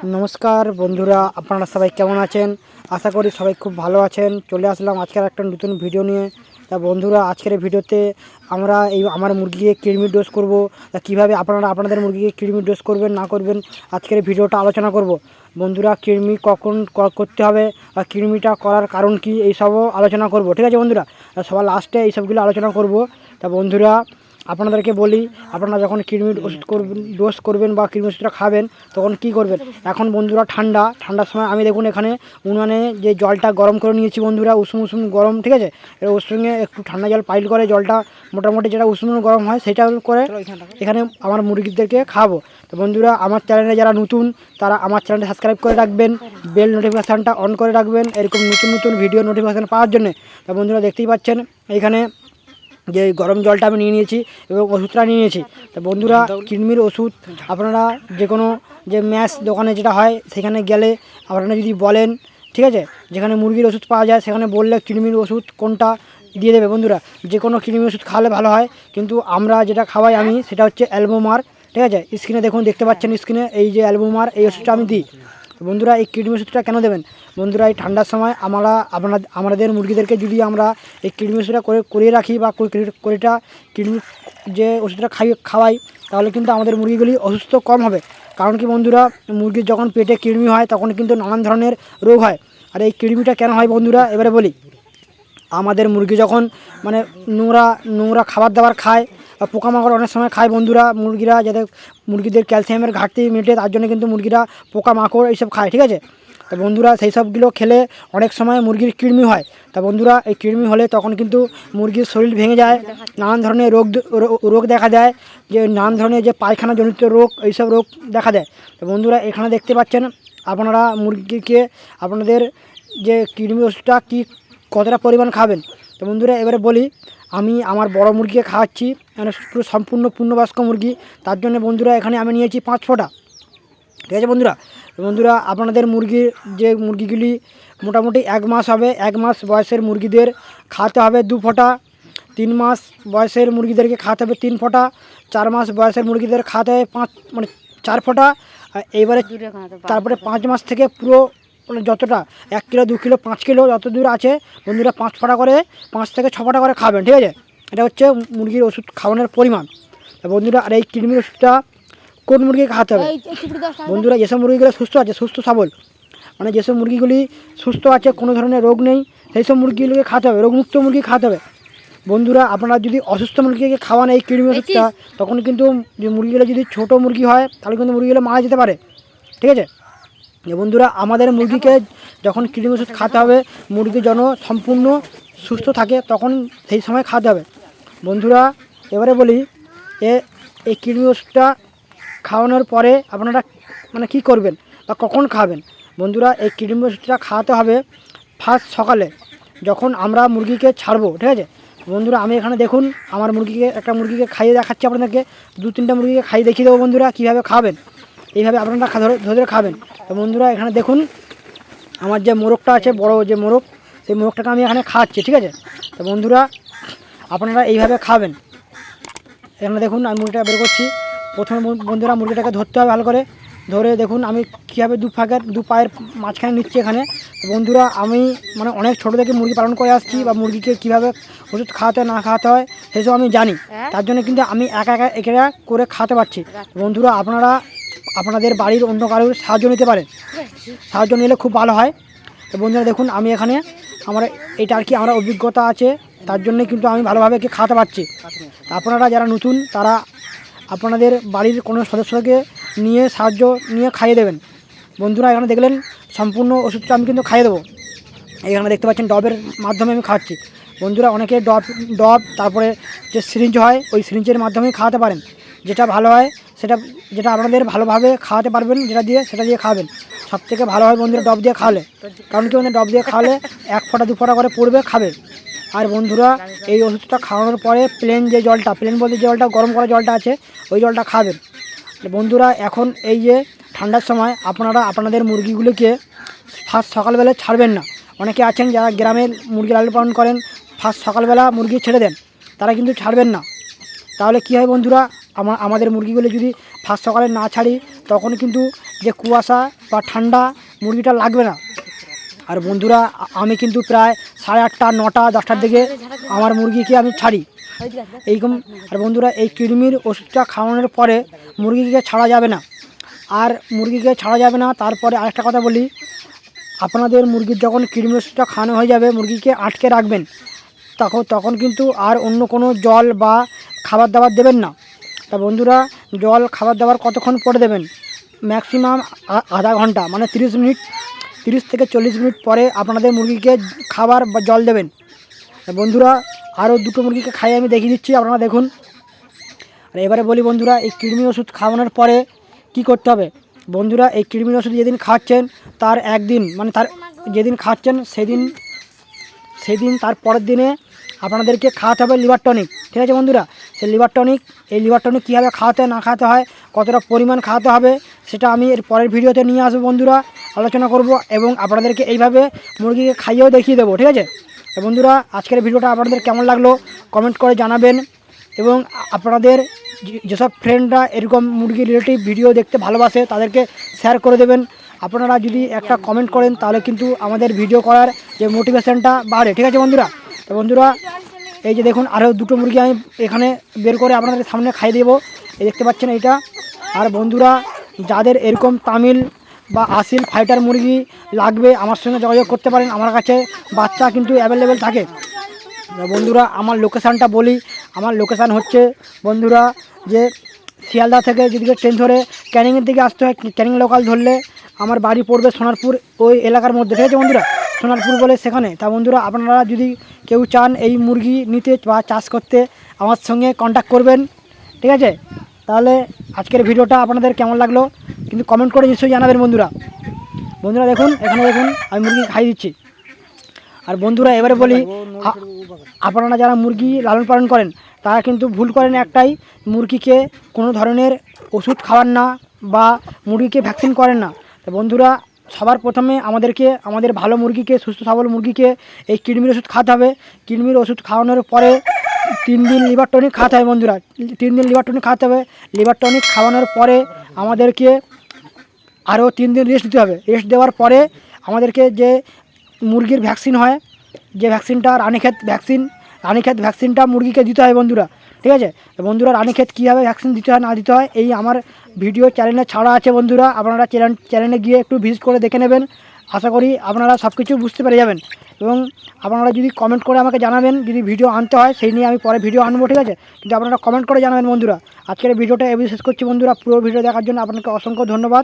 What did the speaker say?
নমস্কার বন্ধুরা, আপনারা সবাই কেমন আছেন? আশা করি সবাই খুব ভালো আছেন। চলে আসলাম আজকের একটা নতুন ভিডিও নিয়ে। তা বন্ধুরা, আজকের ভিডিওতে আমরা আমার মুরগিকে কৃমির ডোজ করব। তা কীভাবে আপনারা আপনাদের মুরগিকে কৃমির ডোজ করবেন না করবেন আজকের ভিডিওটা আলোচনা করব। বন্ধুরা, কৃমি কখন করতে হবে বা কৃমিটা করার কারণ কি, এইসবও আলোচনা করব। ঠিক আছে বন্ধুরা, সবার লাস্টে এইসবগুলো আলোচনা করব। তা বন্ধুরা, আপনাদেরকে বলি, আপনারা যখন কৃমির ওষুধ করবেন, ডোজ করবেন বা কৃমির ওষুধটা খাবেন, তখন কি করবেন। এখন বন্ধুরা ঠান্ডার সময় আমি দেখুন এখানে উনানে যে জলটা গরম করে নিয়েছি বন্ধুরা, উষুম গরম। ঠিক আছে, এবার ওর সঙ্গে একটু ঠান্ডা জল পাইল করে জলটা মোটামুটি যেটা উষুম গরম হয় সেটা করে এখানে আমার মুরগিদেরকে খাওয়াবো। তো বন্ধুরা, আমার চ্যানেলে যারা নতুন তারা আমার চ্যানেলটা সাবস্ক্রাইব করে রাখবেন, বেল নোটিফিকেশানটা অন করে রাখবেন এরকম নতুন ভিডিও নোটিফিকেশান পাওয়ার জন্য। তো বন্ধুরা, দেখতেই পাচ্ছেন এইখানে যে গরম জলটা আমি নিয়ে নিয়েছি এবং ওষুধটা নিয়ে নিয়েছি। তো বন্ধুরা, কৃমির ওষুধ আপনারা যে কোনো যে ম্যাশ দোকানে যেটা হয় সেখানে গেলে আপনারা যদি বলেন, ঠিক আছে, যেখানে মুরগির ওষুধ পাওয়া যায় সেখানে বললে কৃমির ওষুধ কোনটা দিয়ে দেবে। বন্ধুরা, যে কোনো কৃমির ওষুধ খাওয়ালে ভালো হয়, কিন্তু আমরা যেটা খাওয়াই আমি সেটা হচ্ছে অ্যালবোমার। ঠিক আছে, স্ক্রিনে দেখতে পাচ্ছেন, স্ক্রিনে এই যে অ্যালবোমার এই ওষুধটা আমি দিই। বন্ধুরা, এই কৃমি ওষুধটা কেন দেবেন? বন্ধুরা, এই ঠান্ডার সময় আমাদের মুরগিদেরকে যদি আমরা এই কৃমি ওষুধটা করিয়ে রাখি বা কৃমি যে ওষুধটা খাওয়াই, তাহলে কিন্তু আমাদের মুরগিগুলি অসুস্থ কম হবে। কারণ কি বন্ধুরা, মুরগির যখন পেটে কৃমি হয় তখন কিন্তু নানান ধরনের রোগ হয়। আর এই কৃমিটা কেন হয় বন্ধুরা, এবারে বলি। আমাদের মুরগি যখন মানে নোংরা খাবার দাবার খায় বা পোকামাকড় অনেক সময় খায় বন্ধুরা, মুরগিরা যাতে মুরগিদের ক্যালসিয়ামের ঘাটতি মেটে তার জন্য কিন্তু মুরগিরা পোকামাকড় এইসব খায়। ঠিক আছে, তা বন্ধুরা, সেই সবগুলো খেলে অনেক সময় মুরগির কৃমি হয়। তা বন্ধুরা, এই কৃমি হলে তখন কিন্তু মুরগির শরীর ভেঙে যায়, নানান ধরনের রোগ দেখা দেয়, যে নানান ধরনের যে পায়খানাজনিত রোগ, এইসব রোগ দেখা দেয়। তো বন্ধুরা, এখানে দেখতে পাচ্ছেন আপনারা মুরগিকে আপনাদের যে কৃমি ওষুধটা কতটা পরিমাণ খাবেন। তো বন্ধুরা, এবারে বলি, আমি আমার বড় মুরগিকে খাওয়াচ্ছি, মানে পুরো সম্পূর্ণ পূর্ণবয়স্ক মুরগি, তার জন্য বন্ধুরা এখানে আমি নিয়েছি 5 ফোঁটা। ঠিক আছে বন্ধুরা, আপনাদের যে মুরগিগুলি মোটামুটি 1 মাস হবে, 1 মাস বয়সের মুরগিদের খাওয়াতে হবে 2 ফোঁটা, 3 মাস বয়সের মুরগিদেরকে খাওয়াতে হবে 3 ফোঁটা, 4 মাস বয়সের মুরগিদের খাওয়াতে হবে 4 ফোঁটা। এইবারে তারপরে 5 মাস থেকে পুরো মানে যতটা 1 কিলো 2 কিলো 5 কিলো যত দূর আছে বন্ধুরা 5 ফোঁটা করে, 5 থেকে 6 ফোঁটা করে খাবেন। ঠিক আছে, এটা হচ্ছে মুরগির ওষুধ খাওয়ানোর পরিমাণ। তা বন্ধুরা, আর এই কৃমির ওষুধটা কোন মুরগিকে খাওয়াতে হবে বন্ধুরা? যেসব মুরগিগুলো সুস্থ আছে, সুস্থ সবল, মানে যেসব মুরগিগুলি সুস্থ আছে, কোনো ধরনের রোগ নেই, সেই সব মুরগিগুলোকে খাওয়াতে হবে, রোগমুক্ত মুরগি খাওয়াতে হবে। বন্ধুরা, আপনারা যদি অসুস্থ মুরগিকে খাওয়ান এই কৃমি ওষুধটা, তখন কিন্তু যে মুরগিগুলো যদি ছোটো মুরগি হয় তাহলে কিন্তু মুরগিগুলো মারা যেতে পারে। ঠিক আছে, বন্ধুরা, আমাদের মুরগিকে যখন কৃমি ওষুধ খাওয়াতে হবে, মুরগি যেন সম্পূর্ণ সুস্থ থাকে তখন সেই সময় খাওয়াতে হবে। বন্ধুরা, এবারে বলি, এই কৃমি ওষুধটা খাওয়ানোর পরে আপনারা মানে কী করবেন বা কখন খাবেন। বন্ধুরা, এই কৃমি ওষুধটা খাওয়াতে হবে ফার্স্ট সকালে, যখন আমরা মুরগিকে ছাড়বো। ঠিক আছে বন্ধুরা, আমি এখানে দেখুন আমার একটা মুরগিকে খাইয়ে দেখাচ্ছি আপনাদেরকে, 2-3টা মুরগিকে খাইয়ে দেখিয়ে দেবো বন্ধুরা কীভাবে খাবেন। এইভাবে আপনারা ধরে খাবেন। তো বন্ধুরা, এখানে দেখুন আমার যে মোরগটা আছে, বড় যে মোরগ, সেই মোরগটাকে আমি এখানে খাওয়াচ্ছি। ঠিক আছে, তো বন্ধুরা, আপনারা এইভাবে খাবেন। এখানে দেখুন আমি মুরগিটা বের করছি। প্রথমে বন্ধুরা মুরগিটাকে ধরতে হবে ভালো করে, ধরে দেখুন আমি কীভাবে দু পায়ের মাঝখানে নিচ্ছি এখানে। বন্ধুরা, আমি মানে অনেক ছোটো থেকে মুরগি পালন করে আসছি, বা মুরগিকে কীভাবে ওষুধ খাওয়াতে না খাওয়াতে হয় সেসব আমি জানি, তার জন্য কিন্তু আমি একা করে খাওয়াতে পারছি। বন্ধুরা, আপনারা আপনাদের বাড়ির অন্য কারোর সাহায্য নিতে পারেন, সাহায্য নিলে খুব ভালো হয়। তো বন্ধুরা, দেখুন আমি এখানে আমার এটা আর কি আমার অভিজ্ঞতা আছে, তার জন্যই কিন্তু আমি ভালোভাবে খাওয়াতে পারছি। আপনারা যারা নতুন তারা আপনাদের বাড়ির কোনো সদস্যকে সাহায্য নিয়ে খাইয়ে দেবেন। বন্ধুরা, এখানে দেখলেন সম্পূর্ণ ওষুধটা আমি কিন্তু খাইয়ে দেবো। এখানে দেখতে পাচ্ছেন ডবের মাধ্যমে আমি খাওয়াচ্ছি। বন্ধুরা, অনেকে ডব তারপরে যে সিরিঞ্জ হয় ওই সিরিঞ্জের মাধ্যমে খাওয়াতে পারেন, যেটা ভালো হয় যেটা আপনাদের ভালোভাবে খাওয়াতে পারবেন, সেটা দিয়ে খাওয়াবেন। সবথেকে ভালো হয় বন্ধুরা ডব দিয়ে খাওয়ালে, কারণ কি ডব দিয়ে খাওয়ালে 1 ফোঁটা 2 ফোঁটা করে পড়বে, খাবে। আর বন্ধুরা, এই ওষুধটা খাওয়ানোর পরে প্লেন বলতে যে জলটা গরম করা জলটা আছে ওই জলটা খাবেন। বন্ধুরা, এখন এই যে ঠান্ডার সময় আপনারা আপনাদের মুরগিগুলোকে ফার্স্ট সকালবেলা ছাড়বেন না। অনেকে আছেন যারা গ্রামের মুরগি লালন পালন করেন, ফার্স্ট সকালবেলা মুরগি ছেড়ে দেন, তারা কিন্তু ছাড়বেন না। তাহলে কী হয় বন্ধুরা, আমাদের মুরগিগুলো যদি ফার্স্ট সকালে না ছাড়ি তখন কিন্তু যে কুয়াশা বা ঠান্ডা মুরগিটা লাগবে না। আর বন্ধুরা আমি কিন্তু প্রায় 8:30 9টা 10টার দিকে আমার মুরগিকে আমি ছাড়ি এইরকম। আর বন্ধুরা এই কৃমির ওষুধটা খাওয়ানোর পরে মুরগিকে ছাড়া যাবে না। আর মুরগিকে ছাড়া যাবে না। তারপরে আরেকটা কথা বলি, আপনাদের মুরগির যখন কৃমির ওষুধটা খাওয়ানো হয়ে যাবে মুরগিকে আটকে রাখবেন। তখন কিন্তু আর অন্য কোনো জল বা খাবার দাবার দেবেন না। তা বন্ধুরা জল খাবার দাবার কতক্ষণ পরে দেবেন? ম্যাক্সিমাম আধা ঘন্টা, মানে 30 মিনিট, 30 থেকে 40 মিনিট পরে আপনাদের মুরগিকে খাবার বা জল দেবেন। বন্ধুরা আরও দুটো মুরগিকে খাইয়ে আমি দেখিয়ে দিচ্ছি, আপনারা দেখুন। আর এবারে বলি বন্ধুরা, এই কৃমি ওষুধ খাওয়ানোর পরে কি করতে হবে? বন্ধুরা এই কৃমি ওষুধ যেদিন খাচ্ছেন তার একদিন, মানে তার যেদিন খাচ্ছেন সেদিন তার পরের দিনে আপনাদেরকে খাওয়াতে হবে লিভার টনিক। ঠিক আছে বন্ধুরা? সেই লিভার টনিক, এই লিভার টনিক কীভাবে খাওয়াতে না খাওয়াতে হয়, কতটা পরিমাণ খাওয়াতে হবে, সেটা আমি এর পরের ভিডিওতে নিয়ে আসবো বন্ধুরা, আলোচনা করব এবং আপনাদেরকে এইভাবে মুরগিকে খাইয়েও দেখিয়ে দেবো। ঠিক আছে বন্ধুরা? আজকের ভিডিওটা আপনাদের কেমন লাগলো কমেন্ট করে জানাবেন। এবং আপনাদের যেসব ফ্রেন্ডরা এরকম মুরগি রিলেটিভ ভিডিও দেখতে ভালোবাসে তাদেরকে শেয়ার করে দেবেন। আপনারা যদি একটা কমেন্ট করেন তাহলে কিন্তু আমাদের ভিডিও করার যে মোটিভেশনটা বাড়ে। ঠিক আছে বন্ধুরা? তো বন্ধুরা এই যে দেখুন আরও দুটো মুরগি আমি এখানে বের করে আপনাদের সামনে খাইয়ে দেবো, এই দেখতে পাচ্ছেন এইটা। আর বন্ধুরা যাদের এরকম তামিল বা আসিল ফাইটার মুরগি লাগবে আমার সঙ্গে যোগাযোগ করতে পারেন, আমার কাছে বাচ্চা কিন্তু অ্যাভেলেবেল থাকে। বন্ধুরা আমার লোকেশানটা বলি, আমার লোকেশান হচ্ছে বন্ধুরা যে শিয়ালদা থেকে যদি ট্রেন ধরে ক্যানিংয়ের দিকে আসতে হয়, ক্যানিং লোকাল ধরলে আমার বাড়ি পড়বে সোনারপুর ওই এলাকার মধ্যে। ঠিক আছে বন্ধুরা? সোনারপুর বলে সেখানে। তা বন্ধুরা আপনারা যদি কেউ চান এই মুরগি নিতে বা চাষ করতে আমার সঙ্গে কন্ট্যাক্ট করবেন। ঠিক আছে? তাহলে আজকের ভিডিওটা আপনাদের কেমন লাগলো কিন্তু কমেন্ট করে নিশ্চয়ই জানাবেন বন্ধুরা। বন্ধুরা দেখুন এখানে দেখুন আমি মুরগি খাইয়ে দিচ্ছি। আর বন্ধুরা এবারে বলি, আপনারা যারা মুরগি লালন পালন করেন তারা কিন্তু ভুল করেন একটাই, মুরগিকে কোনো ধরনের ওষুধ খাওয়ান না বা মুরগিকে ভ্যাকসিন করেন না। তো বন্ধুরা সবার প্রথমে আমাদের ভালো মুরগিকে, সুস্থ সবল মুরগিকে এই কৃমির ওষুধ খাওয়াতে হবে। কৃমির ওষুধ খাওয়ানোর পরে 3 দিন লিভার টনিক খাওয়াতে হবে বন্ধুরা। 3 দিন লিভার টনিক খাওয়াতে হবে। লিভার টনিক খাওয়ানোর পরে আমাদেরকে আরও 3 দিন রেস্ট দিতে হবে। রেস্ট দেওয়ার পরে আমাদেরকে যে মুরগির ভ্যাকসিন হয়, যে ভ্যাকসিনটা রানীক্ষেত ভ্যাকসিনটা মুরগিকে দিতে হয় বন্ধুরা। ঠিক আছে? বন্ধুরা রানীক্ষেত কীভাবে ভ্যাকসিন দিতে হয় না দিতে হয় এই আমার ভিডিও চ্যানেলে ছাড়া আছে বন্ধুরা, আপনারা চ্যানেলে গিয়ে একটু ভিজিট করে দেখে নেবেন। আশা করি আপনারা সব কিছু বুঝতে পেরে যাবেন। এবং আপনারা যদি কমেন্ট করে আমাকে জানাবেন যদি ভিডিও আনতে হয়, সেই নিয়ে আমি পরে ভিডিও আনবো। ঠিক আছে? কিন্তু আপনারা কমেন্ট করে জানাবেন বন্ধুরা। আজকের ভিডিওটা এভাবে শেষ করছি বন্ধুরা। পুরো ভিডিও দেখার জন্য আপনাকে অসংখ্য ধন্যবাদ।